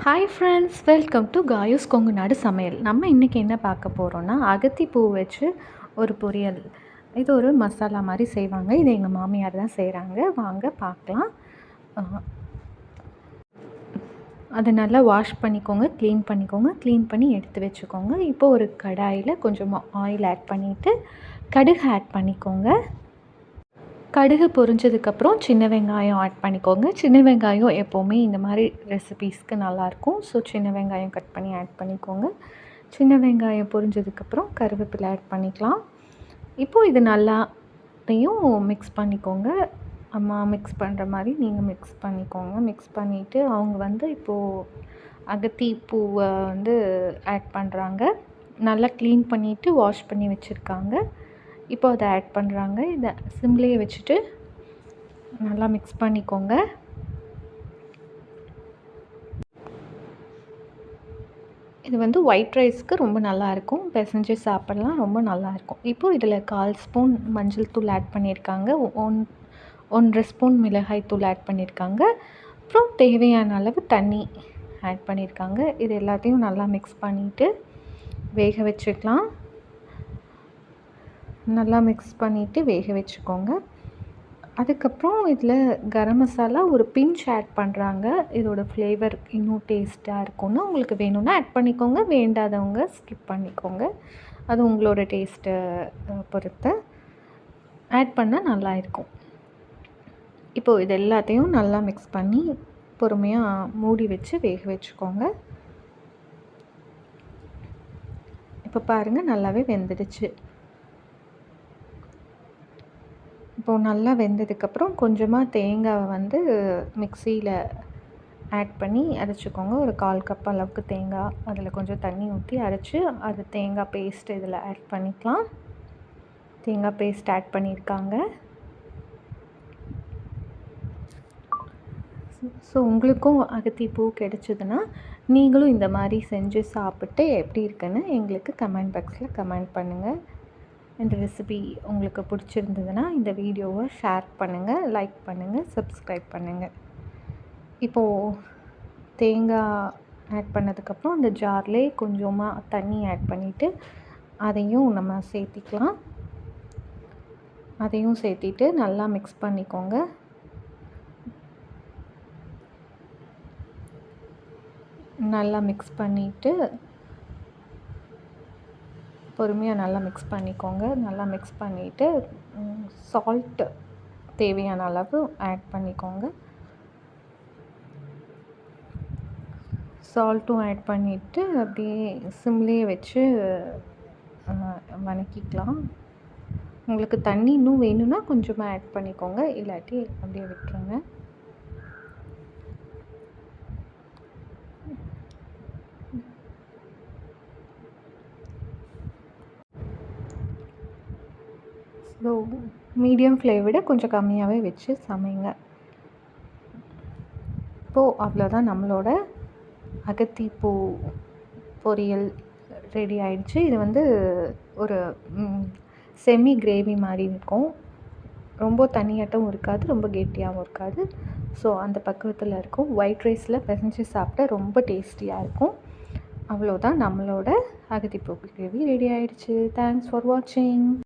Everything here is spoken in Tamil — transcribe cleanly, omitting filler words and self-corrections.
Hi friends, welcome to Kayu's Kongu நாடு சமையல். நம்ம இன்றைக்கி என்ன பார்க்க போகிறோன்னா, அகத்திப்பூ வச்சு ஒரு பொரியல். இது ஒரு மசாலா மாதிரி செய்வாங்க. இது எங்கள் மாமியார் தான் செய்கிறாங்க. வாங்க பார்க்கலாம். அதை நல்லா வாஷ் பண்ணிக்கோங்க, க்ளீன் பண்ணிக்கோங்க. க்ளீன் பண்ணி எடுத்து வச்சுக்கோங்க. இப்போ ஒரு கடாயில் கொஞ்சமாக ஆயில் ஆட் பண்ணிவிட்டு கடுகு ஆட் பண்ணிக்கோங்க. கடுகு பொரிஞ்சதுக்கப்புறம் சின்ன வெங்காயம் ஆட் பண்ணிக்கோங்க. சின்ன வெங்காயம் எப்போவுமே இந்த மாதிரி ரெசிபீஸ்க்கு நல்லாயிருக்கும். ஸோ சின்ன வெங்காயம் கட் பண்ணி ஆட் பண்ணிக்கோங்க. சின்ன வெங்காயம் பொரிஞ்சதுக்கப்புறம் கருவேப்பிலை ஆட் பண்ணிக்கலாம். இப்போது இது நல்லாத்தையும் மிக்ஸ் பண்ணிக்கோங்க. அம்மா மிக்ஸ் பண்ணுற மாதிரி நீங்கள் மிக்ஸ் பண்ணிக்கோங்க. மிக்ஸ் பண்ணிவிட்டு அவங்க இப்போது அகத்தி பூவை ஆட் பண்ணுறாங்க. நல்லா க்ளீன் பண்ணிவிட்டு வாஷ் பண்ணி வச்சுருக்காங்க. இப்போ அதை ஆட் பண்ணுறாங்க. இதை சிம்லேயே வச்சுட்டு நல்லா மிக்ஸ் பண்ணிக்கோங்க. இது ஒயிட் ரைஸ்க்கு ரொம்ப நல்லாயிருக்கும். பிசைஞ்சு சாப்பிட்லாம், ரொம்ப நல்லாயிருக்கும். இப்போது இதில் 1/4 ஸ்பூன் மஞ்சள் தூள் ஆட் பண்ணியிருக்காங்க. 1.5 ஸ்பூன் மிளகாய் தூள் ஆட் பண்ணியிருக்காங்க. அப்புறம் தேவையான அளவு தண்ணி ஆட் பண்ணியிருக்காங்க. இது எல்லாத்தையும் நல்லா மிக்ஸ் பண்ணிவிட்டு வேக வச்சுக்கலாம். நல்லா மிக்ஸ் பண்ணிவிட்டு வேக வச்சுக்கோங்க. அதுக்கப்புறம் இதில் கரம் மசாலா ஒரு பிஞ்ச் ஆட் பண்ணுறாங்க. இதோடய ஃப்ளேவர் இன்னும் டேஸ்ட்டாக இருக்கும்னு உங்களுக்கு வேணும்னா ஆட் பண்ணிக்கோங்க. வேண்டாதவங்க ஸ்கிப் பண்ணிக்கோங்க. அது உங்களோட டேஸ்ட்டை பொறுத்து ஆட் பண்ணால் நல்லாயிருக்கும். இப்போது இது எல்லாத்தையும் நல்லா மிக்ஸ் பண்ணி பொறுமையாக மூடி வச்சு வேக வச்சுக்கோங்க. இப்போ பாருங்கள், நல்லாவே வெந்துடுச்சு. இப்போது நல்லா வெந்ததுக்கப்புறம் கொஞ்சமாக தேங்காவை மிக்சியில் ஆட் பண்ணி அரைச்சிக்கோங்க. ஒரு 1/4 கப் அளவுக்கு தேங்காய், அதில் கொஞ்சம் தண்ணி ஊற்றி அரைச்சி அது தேங்காய் பேஸ்ட் இதில் ஆட் பண்ணிக்கலாம். தேங்காய் பேஸ்ட் ஆட் பண்ணியிருக்காங்க. ஸோ உங்களுக்கும் அகத்திப்பூ கிடைச்சதுன்னா நீங்களும் இந்த மாதிரி செஞ்சு சாப்பிட்டு எப்படி இருக்குன்னு எங்களுக்கு கமெண்ட் பாக்ஸில் கமெண்ட் பண்ணுங்கள். இந்த ரெசிபி உங்களுக்கு பிடிச்சிருந்ததுன்னா இந்த வீடியோவை ஷேர் பண்ணுங்கள், லைக் பண்ணுங்கள், சப்ஸ்கிரைப் பண்ணுங்கள். இப்போது தேங்காய் ஆட் பண்ணதுக்கப்புறம் அந்த ஜார்லேயே கொஞ்சமாக தண்ணி ஆட் பண்ணிவிட்டு அதையும் நம்ம சேர்த்திக்கலாம். அதையும் சேர்த்திட்டு நல்லா மிக்ஸ் பண்ணிக்கோங்க. நல்லா மிக்ஸ் பண்ணிவிட்டு பொறுமையாக நல்லா மிக்ஸ் பண்ணிக்கோங்க. நல்லா மிக்ஸ் பண்ணிவிட்டு சால்ட்டு தேவையான அளவு ஆட் பண்ணிக்கோங்க. சால்ட்டும் ஆட் பண்ணிவிட்டு அப்படியே சிம்லேயே வச்சு வதக்கிக்கலாம். உங்களுக்கு தண்ணி இன்னும் வேணும்னா கொஞ்சமாக ஆட் பண்ணிக்கோங்க, இல்லாட்டி அப்படியே விட்டுருங்க. ஸோ மீடியம் ஃப்ளேம் விட கொஞ்சம் கம்மியாகவே வச்சு சமைங்க. இப்போது அவ்வளோதான், நம்மளோட அகத்திப்பூ பொரியல் ரெடி ஆயிடுச்சு. இது ஒரு செமி கிரேவி மாதிரி இருக்கும். ரொம்ப தண்ணியாட்டவும் இருக்காது, ரொம்ப கெட்டியாகவும் இருக்காது. ஸோ அந்த பக்குவத்தில் இருக்கும். ஒயிட் ரைஸில் பிசைஞ்சு சாப்பிட்டா ரொம்ப டேஸ்டியாக இருக்கும். அவ்வளோதான், நம்மளோட அகத்திப்பூ கிரேவி ரெடி ஆயிடுச்சு. தேங்க்ஸ் ஃபார் வாட்சிங்.